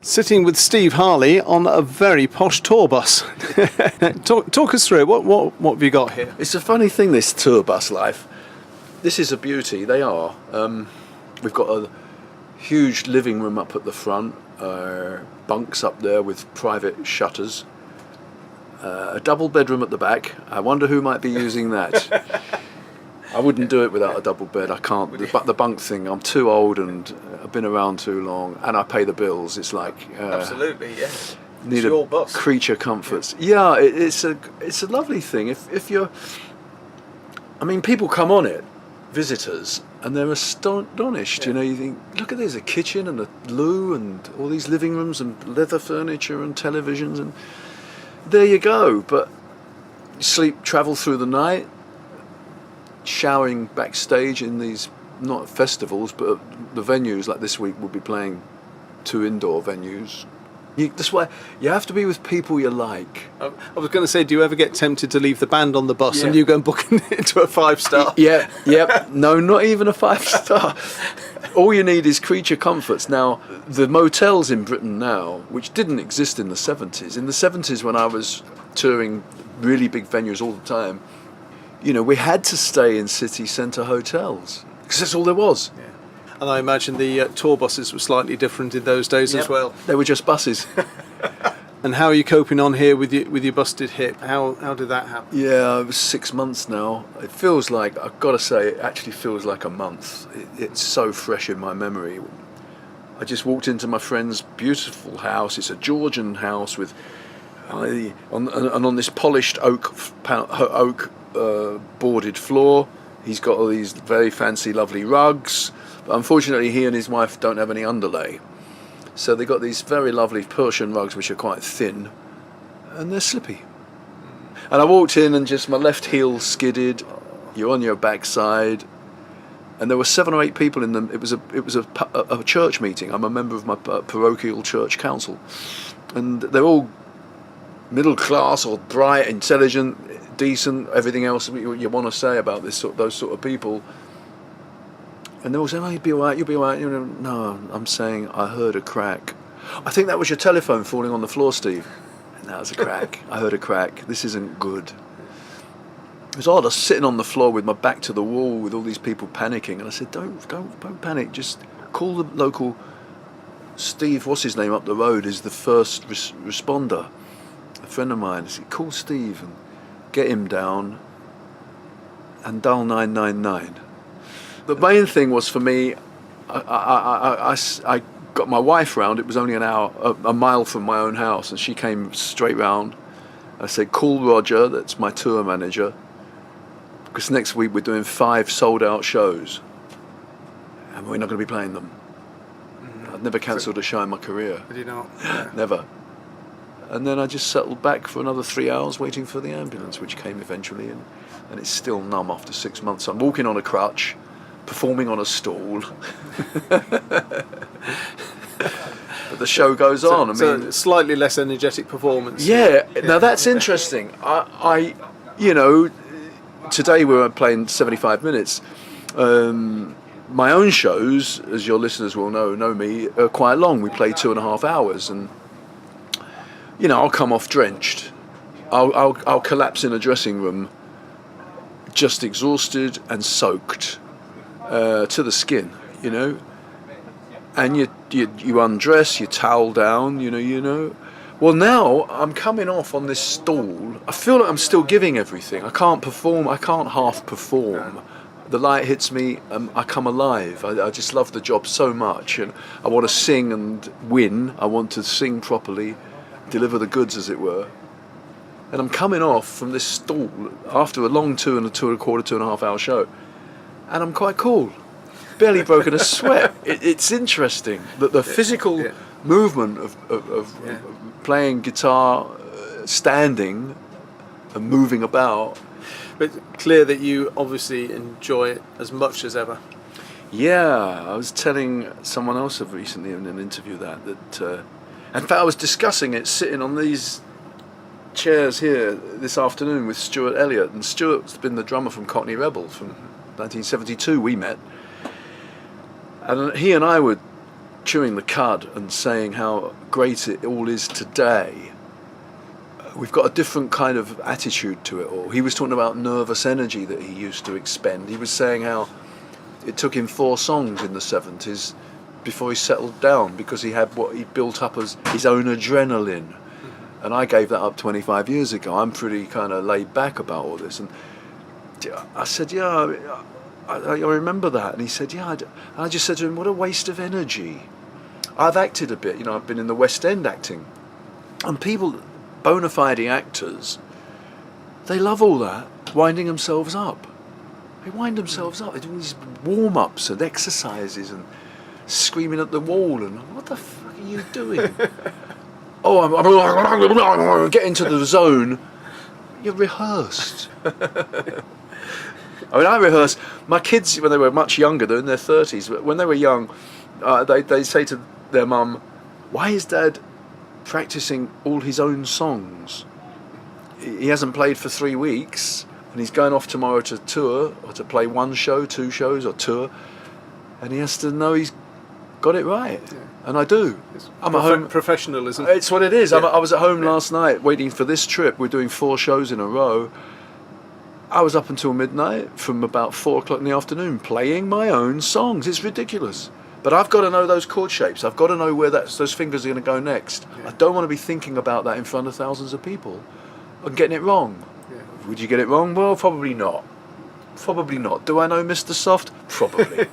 Sitting with Steve Harley on a very posh tour bus. Talk us through it. What have you got here? It's a funny thing, this tour bus life. This is a beauty, they are. We've got a huge living room up at the front, bunks up there with private shutters, a double bedroom at the back. I wonder who might be using that. I wouldn't do it without a double bed. I can't. The bunk thing, I'm too old and I've been around too long and I pay the bills. It's like... Absolutely, yeah. Need it's your bus. Creature comforts. Yeah, it's a lovely thing. If you're... I mean, people come on it, visitors, and they're astonished. Yeah. You know, you think, look at this, a kitchen and a loo and all these living rooms and leather furniture and televisions, and there you go. But travel through the night, showering backstage in these, not festivals, but the venues like this week we'll be playing 2 indoor venues. That's why you have to be with people you like. I was going to say, do you ever get tempted to leave the band on the bus Yeah. and you go and book into a 5-star? Yeah. No, not even a 5-star. All you need is creature comforts. Now, the motels in Britain now, which didn't exist in the 70s. In the 70s, when I was touring really big venues all the time, you know, we had to stay in city centre hotels because that's all there was. Yeah. And I imagine the tour buses were slightly different in those days as well. They were just buses. And how are you coping on here with your busted hip? How did that happen? Yeah, it was 6 months now. It feels like, I've got to say, it actually feels like a month. It's so fresh in my memory. I just walked into my friend's beautiful house. It's a Georgian house with, on this polished oak boarded floor. He's got all these very fancy, lovely rugs. But unfortunately, he and his wife don't have any underlay. So they got these very lovely Persian rugs, which are quite thin, and they're slippy. And I walked in, and just my left heel skidded. You're on your backside, and there were 7 or 8 people in them. It was a church meeting. I'm a member of my parochial church council, and they're all middle class or bright, intelligent, decent, everything else you want to say about those sort of people. And they're all saying, "Oh, you'll be all right, you'll be all right." You know, no, I'm saying I heard a crack. I think that was your telephone falling on the floor, Steve. And that was a crack. I heard a crack. This isn't good. It was odd. I was sitting on the floor with my back to the wall with all these people panicking, and I said, "Don't panic. Just call the local Steve. What's his name up the road? Is the first responder. A friend of mine. I said, call Steve and get him down and dial 999." The main thing was for me, I got my wife round. It was only a mile from my own house, and she came straight round. I said, call Roger, that's my tour manager, because next week we're doing 5 sold-out shows, and we're not going to be playing them. Mm-hmm. I'd never cancelled a show in my career. Did you not? Never. And then I just settled back for another 3 hours waiting for the ambulance, which came eventually, and it's still numb after 6 months. I'm walking on a crutch, performing on a stool. But the show goes on. So slightly less energetic performance. Yeah. Now that's interesting. I you know, today we were playing 75 minutes. My own shows, as your listeners will know me, are quite long. We play 2.5 hours, and you know, I'll come off drenched. I'll collapse in a dressing room, just exhausted and soaked to the skin, you know. And you undress, you towel down, you know. Well, now I'm coming off on this stool. I feel like I'm still giving everything. I can't perform. I can't half perform. The light hits me, I come alive. I just love the job so much, and I want to sing and win. I want to sing properly, deliver the goods, as it were. And I'm coming off from this stool after a long 2.25 hour show, and I'm quite cool. Barely broken a sweat. It's interesting that the physical movement of playing guitar, standing and moving about. But clear that you obviously enjoy it as much as ever. Yeah, I was telling someone else recently in an interview that in fact I was discussing it sitting on these chairs here this afternoon with Stuart Elliott, and Stuart's been the drummer from Cockney Rebel from 1972. We met, and he and I were chewing the cud and saying how great it all is today, we've got a different kind of attitude to it all. He was talking about nervous energy that he used to expend. He was saying how it took him 4 songs in the 70s before he settled down, because he had what he built up as his own adrenaline. And I gave that up 25 years ago. I'm pretty kind of laid back about all this. And I said, yeah, I remember that. And he said, yeah. And I just said to him, what a waste of energy. I've acted a bit, you know, I've been in the West End acting. And people, bona fide actors, they love all that, winding themselves up. They wind themselves up. They do these warm-ups and exercises and screaming at the wall. And what the fuck are you doing? Oh, I'm get into the zone. You're rehearsed. I mean, I rehearse. My kids, when they were much younger, they're in their 30s, but when they were young, they say to their mum, why is Dad practicing all his own songs? He hasn't played for 3 weeks, and he's going off tomorrow to tour, or to play 1 show, 2 shows, or tour, and he has to know he's got it right. Yeah. And I do. I'm at home. Professionalism. It's what it is. Yeah. I was at home last night waiting for this trip. We're doing 4 shows in a row. I was up until midnight, from about 4 o'clock in the afternoon, playing my own songs. It's ridiculous. But I've got to know those chord shapes. I've got to know where those fingers are going to go next. Yeah. I don't want to be thinking about that in front of thousands of people and getting it wrong. Yeah. Would you get it wrong? Well, probably not. Probably not. Do I know Mr. Soft? Probably.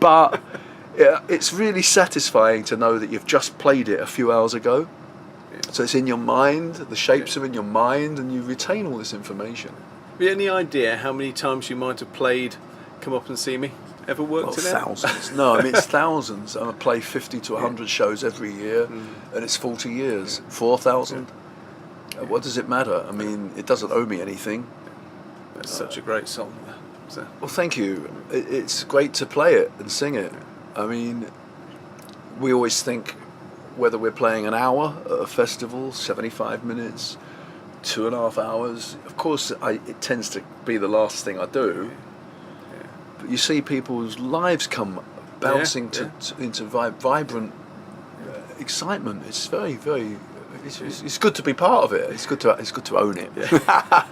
But yeah, it's really satisfying to know that you've just played it a few hours ago. Yeah. So it's in your mind, the shapes are in your mind, and you retain all this information. Have you any idea how many times you might have played Come Up and See Me? Ever worked it out? Thousands. No, I mean, it's thousands. I play 50 to 100 shows every year, and it's 40 years. 4,000. What does it matter? I mean, it doesn't owe me anything. That's such a great song. So. Well, thank you. It's great to play it and sing it. I mean, we always think whether we're playing an hour at a festival, 75 minutes, 2.5 hours. Of course, it tends to be the last thing I do. Yeah. But you see people's lives come bouncing into vibrant excitement. It's very, very. It's good to be part of it. It's good to own it. Yeah.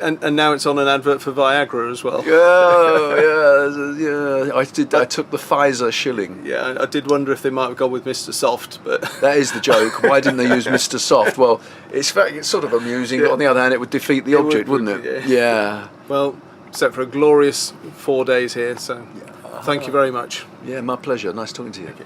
and now it's on an advert for Viagra as well. Yeah. I took the Pfizer shilling. Yeah, I did wonder if they might have gone with Mr. Soft, but that is the joke. Why didn't they use Mr. Soft? Well, it's sort of amusing, but on the other hand, it would defeat the object, wouldn't it? Yeah. Well, except for a glorious 4 days here. So, thank you very much. Yeah, my pleasure. Nice talking to you. Okay.